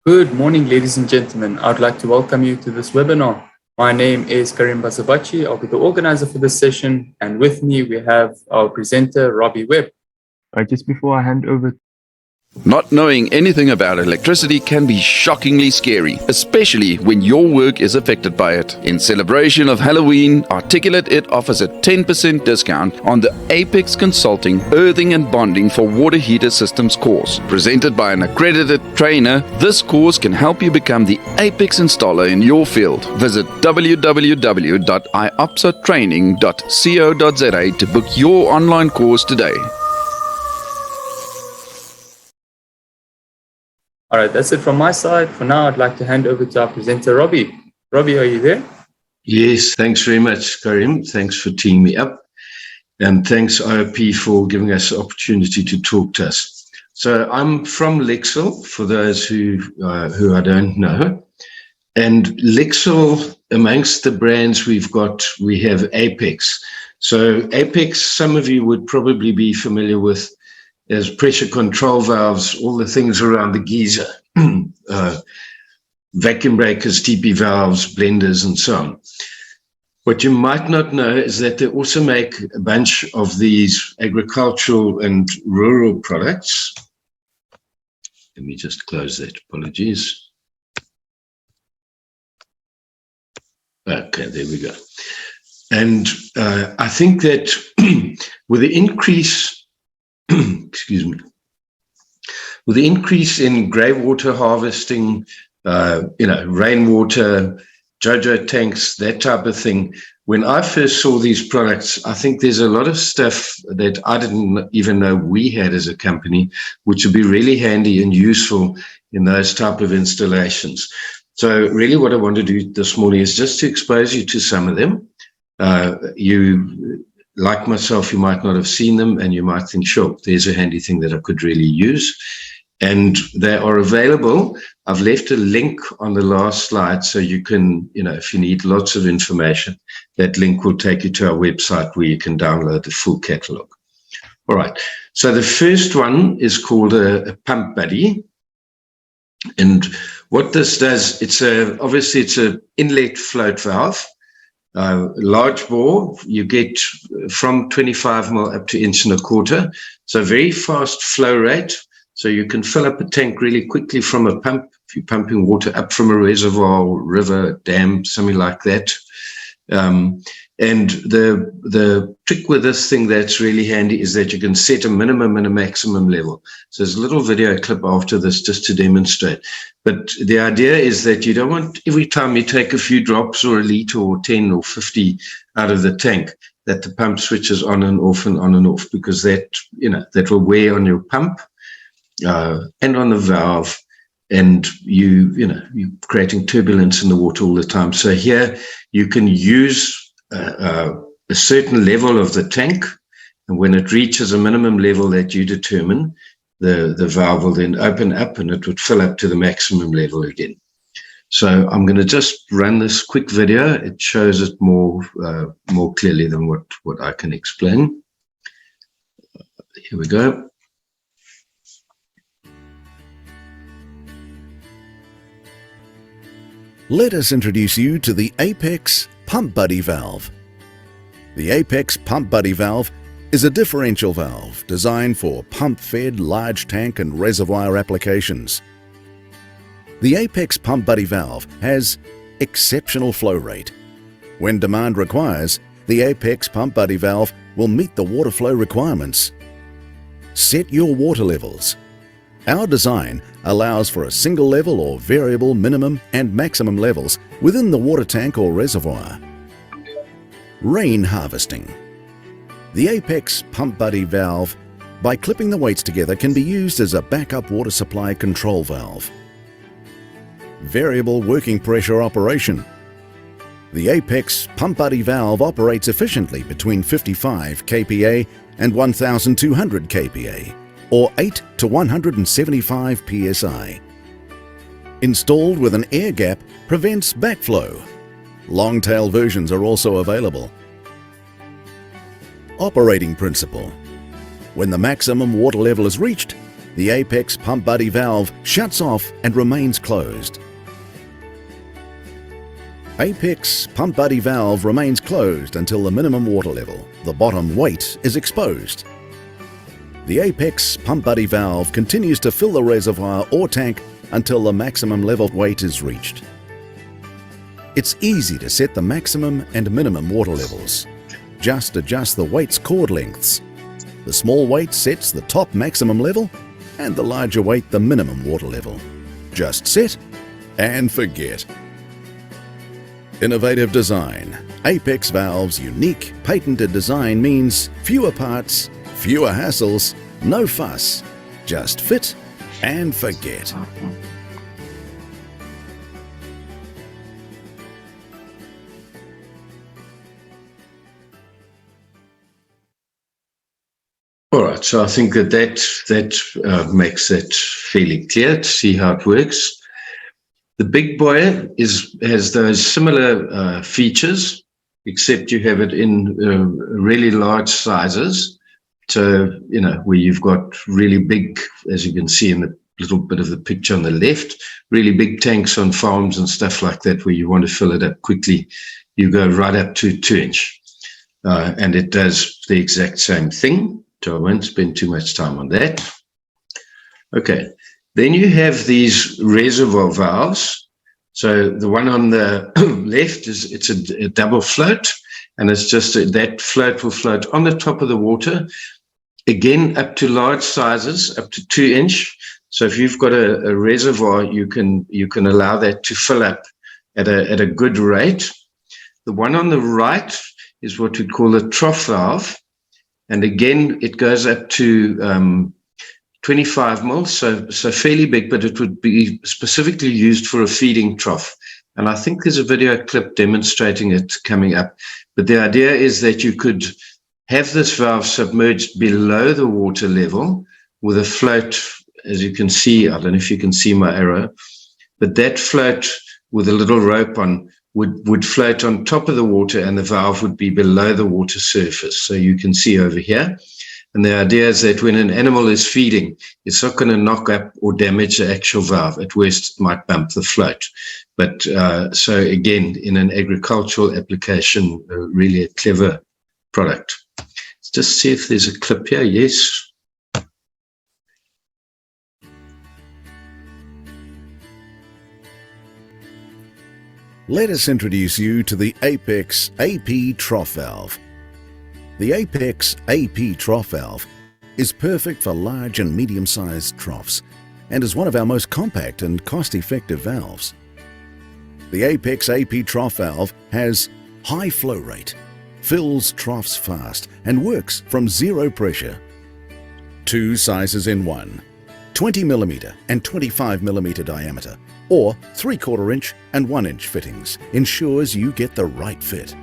Good morning, ladies and gentlemen. I'd like to welcome you to this webinar. My name is Karim Bazavachi. I'll be the organizer for this session. And with me, we have our presenter, Robbie Webb. Just before I hand over. Not knowing anything about electricity can be shockingly scary, especially when your work is affected by it. In celebration of Halloween, Articulate It offers a 10% discount on the Apex Consulting Earthing and Bonding for Water Heater Systems course. Presented by an accredited trainer, this course can help you become the Apex installer in your field. Visit www.iopsatraining.co.za to book your online course today. All right, that's it from my side. For now, I'd like to hand over to our presenter, Robbie. Robbie, are you there? Yes, thanks very much, Karim. Thanks for teeing me up. And thanks, IOP, for giving us the opportunity to talk to us. So I'm from Lixil, for those who I don't know. And Lixil, amongst the brands we've got, we have Apex. So Apex, some of you would probably be familiar with as pressure control valves, all the things around the geyser, vacuum breakers, TP valves, blenders, and so on. What you might not know is that they also make a bunch of these agricultural and rural products. Let me just close that, apologies. Okay, there we go. And I think that with the increase excuse me. With the increase in grey water harvesting, rainwater, JoJo tanks, that type of thing, when I first saw these products, I think there's a lot of stuff that I didn't even know we had as a company, which would be really handy and useful in those type of installations. So really what I want to do this morning is just to expose you to some of them. Like myself, you might not have seen them and you might think, sure, there's a handy thing that I could really use. And they are available. I've left a link on the last slide so you can, if you need lots of information, that link will take you to our website where you can download the full catalog. All right. So the first one is called a Pump Buddy. And what this does, obviously it's an inlet float valve. Large bore, you get from 25 ml up to 1.25 inches. So very fast flow rate. So you can fill up a tank really quickly from a pump. If you're pumping water up from a reservoir, river, dam, something like that. And the trick with this thing that's really handy is that you can set a minimum and a maximum level. So there's a little video clip after this just to demonstrate. But the idea is that you don't want every time you take a few drops or a litre or 10 or 50 out of the tank that the pump switches on and off and on and off, because that will wear on your pump and on the valve, and you're creating turbulence in the water all the time. So here you can use a certain level of the tank, and when it reaches a minimum level that you determine, the valve will then open up and it would fill up to the maximum level again. So I'm going to just run this quick video. It shows it more clearly than what I can explain. Here we go. Let us introduce you to the Apex Pump Buddy valve. The Apex Pump Buddy valve is a differential valve designed for pump-fed large tank and reservoir applications. The Apex Pump Buddy valve has exceptional flow rate. When demand requires, the Apex Pump Buddy valve will meet the water flow requirements. Set your water levels. Our design allows for a single level or variable minimum and maximum levels within the water tank or reservoir. Rain harvesting. The Apex Pump Buddy valve, by clipping the weights together, can be used as a backup water supply control valve. Variable working pressure operation. The Apex Pump Buddy valve operates efficiently between 55 kPa and 1200 kPa, or 8 to 175 psi. Installed with an air gap prevents backflow. Long-tail versions are also available. Operating principle. When the maximum water level is reached, the Apex Pump Buddy valve shuts off and remains closed. Apex Pump Buddy valve remains closed until the minimum water level, the bottom weight, is exposed. The Apex Pump Buddy valve continues to fill the reservoir or tank until the maximum level weight is reached. It's easy to set the maximum and minimum water levels. Just adjust the weight's cord lengths. The small weight sets the top maximum level and the larger weight the minimum water level. Just set and forget. Innovative design. Apex Valve's unique patented design means fewer parts, fewer hassles, no fuss. Just fit and forget. All right, so I think that makes that fairly clear to see how it works. The big boy has those similar features, except you have it in really large sizes. So, where you've got really big, as you can see in the little bit of the picture on the left, really big tanks on farms and stuff like that, where you want to fill it up quickly. You go right up to 2-inch, and it does the exact same thing. So I won't spend too much time on that. Okay, then you have these reservoir valves. So the one on the left it's a double float, and it's just that float will float on the top of the water, again up to large sizes, up to 2-inch. So if you've got a reservoir, you can allow that to fill up at a good rate. The one on the right is what we call a trough valve. And again, it goes up to 25 mils, so fairly big, but it would be specifically used for a feeding trough. And I think there's a video clip demonstrating it coming up. But the idea is that you could have this valve submerged below the water level with a float, as you can see. I don't know if you can see my arrow, but that float with a little rope on would float on top of the water, and the valve would be below the water surface. So you can see over here. And the idea is that when an animal is feeding, it's not going to knock up or damage the actual valve. At worst, it might bump the float. But so again, in an agricultural application, really a clever product. Let's just see if there's a clip here. Yes. Let us introduce you to the Apex AP Trough Valve. The Apex AP Trough Valve is perfect for large and medium-sized troughs and is one of our most compact and cost-effective valves. The Apex AP Trough Valve has high flow rate, fills troughs fast, and works from zero pressure. 2 sizes in one, 20mm and 25mm diameter, or 3/4 inch and 1 inch fittings ensures you get the right fit.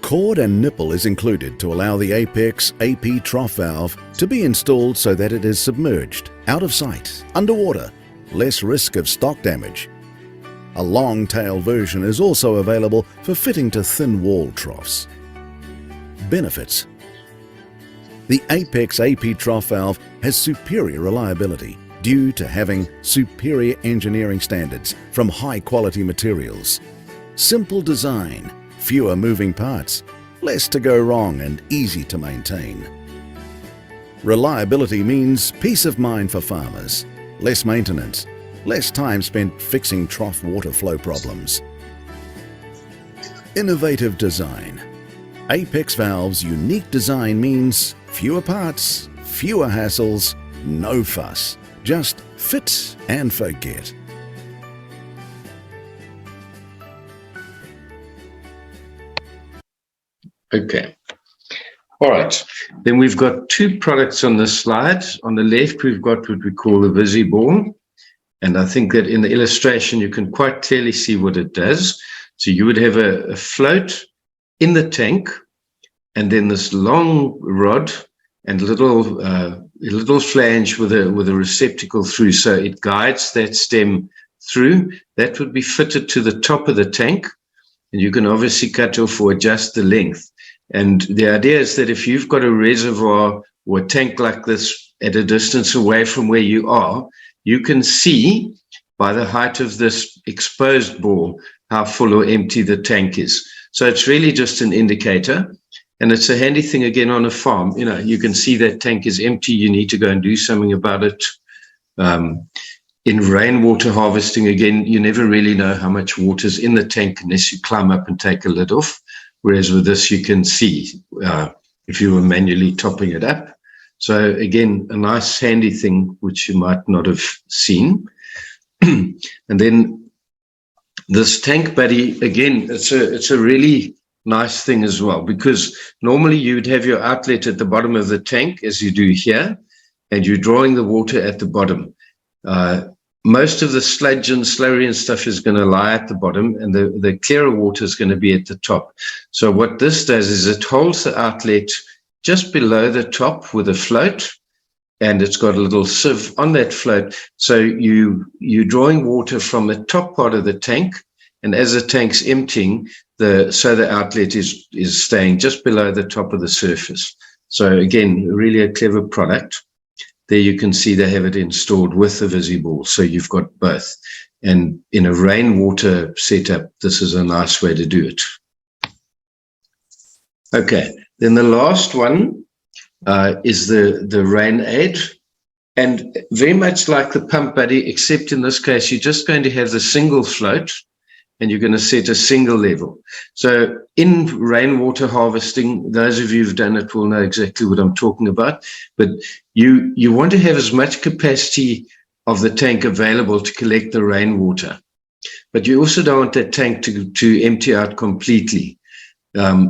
Cord and nipple is included to allow the Apex AP Trough Valve to be installed so that it is submerged, out of sight, underwater, less risk of stock damage. A long tail version is also available for fitting to thin wall troughs. Benefits: the Apex AP Trough Valve has superior reliability due to having superior engineering standards from high-quality materials. Simple design, fewer moving parts, less to go wrong and easy to maintain. Reliability means peace of mind for farmers, less maintenance, less time spent fixing trough water flow problems. Innovative design. Apex Valve's unique design means fewer parts, fewer hassles, no fuss. Just fit and forget. Okay. All right. Then we've got 2 products on this slide. On the left, we've got what we call the VisiBall. And I think that in the illustration, you can quite clearly see what it does. So you would have a float in the tank, and then this long rod and little flange with a receptacle through, so it guides that stem through. That would be fitted to the top of the tank, and you can obviously cut off or adjust the length. And the idea is that if you've got a reservoir or a tank like this at a distance away from where you are, you can see by the height of this exposed bore how full or empty the tank is. So it's really just an indicator. And it's a handy thing again on a farm. You know, you can see that tank is empty. You need to go and do something about it. In rainwater harvesting, again, you never really know how much water is in the tank unless you climb up and take a lid off. Whereas with this, you can see if you were manually topping it up. So again, a nice handy thing which you might not have seen. And then this tank buddy, again, it's a really nice thing as well, because normally you'd have your outlet at the bottom of the tank as you do here, and you're drawing the water at the bottom. Most of the sludge and slurry and stuff is going to lie at the bottom, and the clearer water is going to be at the top. So what this does is it holds the outlet just below the top with a float, and it's got a little sieve on that float. So you're drawing water from the top part of the tank, and as the tank's emptying, the outlet is staying just below the top of the surface. So again, really a clever product. There you can see they have it installed with the VisiBall, so you've got both. And in a rainwater setup, this is a nice way to do it. Okay, then the last one is the Rain Aid. And very much like the Pump Buddy, except in this case, you're just going to have the single float, and you're going to set a single level. So in rainwater harvesting, those of you who've done it will know exactly what I'm talking about. But you want to have as much capacity of the tank available to collect the rainwater. But you also don't want that tank to empty out completely.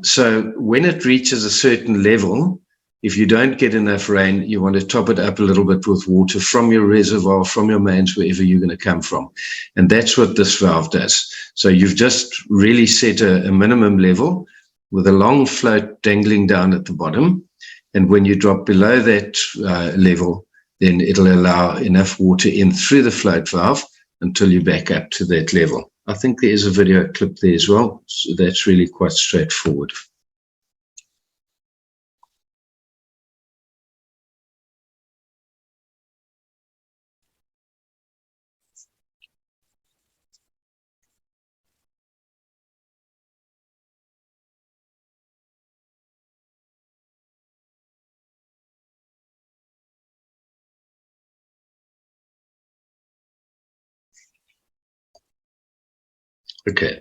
So when it reaches a certain level, if you don't get enough rain, you want to top it up a little bit with water from your reservoir, from your mains, wherever you're going to come from. And that's what this valve does. So you've just really set a minimum level with a long float dangling down at the bottom. And when you drop below that level, then it'll allow enough water in through the float valve until you back up to that level. I think there is a video clip there as well. So that's really quite straightforward. Okay,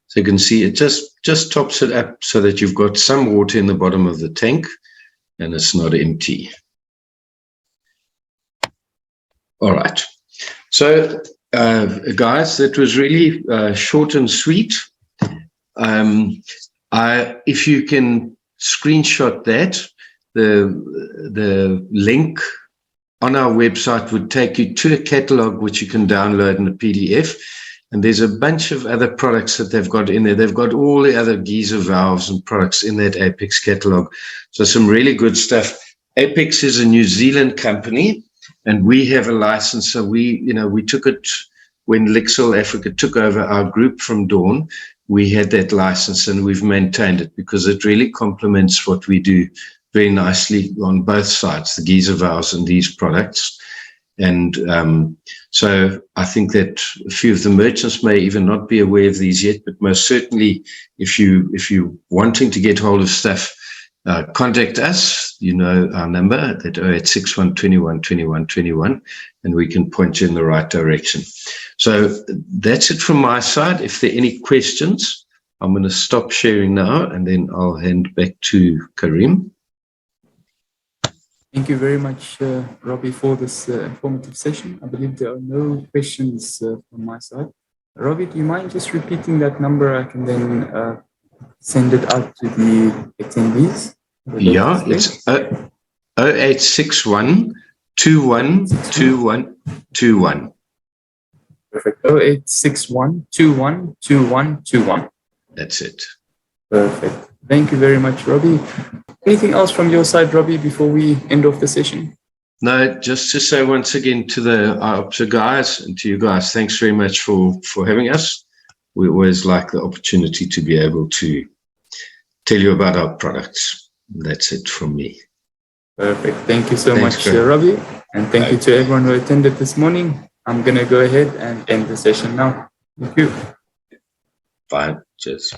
so you can see it just tops it up so that you've got some water in the bottom of the tank and it's not empty. All right, so guys, that was really short and sweet. If you can screenshot that, the link on our website would take you to a catalog which you can download in a PDF. And there's a bunch of other products that they've got in there. They've got all the other geyser valves and products in that Apex catalog. So some really good stuff. Apex is a New Zealand company, and we have a license. So we took it when Lixil Africa took over our group from Dawn. We had that license, and we've maintained it because it really complements what we do very nicely on both sides, the geyser valves and these products. And so I think that a few of the merchants may even not be aware of these yet, but most certainly if you're wanting to get hold of stuff, contact us. You know our number at 0861 21 21 21, and we can point you in the right direction. So that's it from my side. If there are any questions, I'm going to stop sharing now, and then I'll hand back to Karim. Thank you very much, Robbie, for this informative session. I believe there are no questions from my side. Robbie, do you mind just repeating that number? I can then send it out to the attendees. Yeah, it's 0861 21 21 21. Perfect. 0861 21 21 21. That's it. Perfect. Thank you very much, Robbie. Anything else from your side, Robbie, before we end off the session? No, just to say once again to the guys and to you guys, thanks very much for having us. We always like the opportunity to be able to tell you about our products. That's it from me. Perfect. Thank you so Thanks, much, Greg. Robbie. And thank you to everyone who attended this morning. I'm going to go ahead and end the session now. Thank you. Fine. Cheers.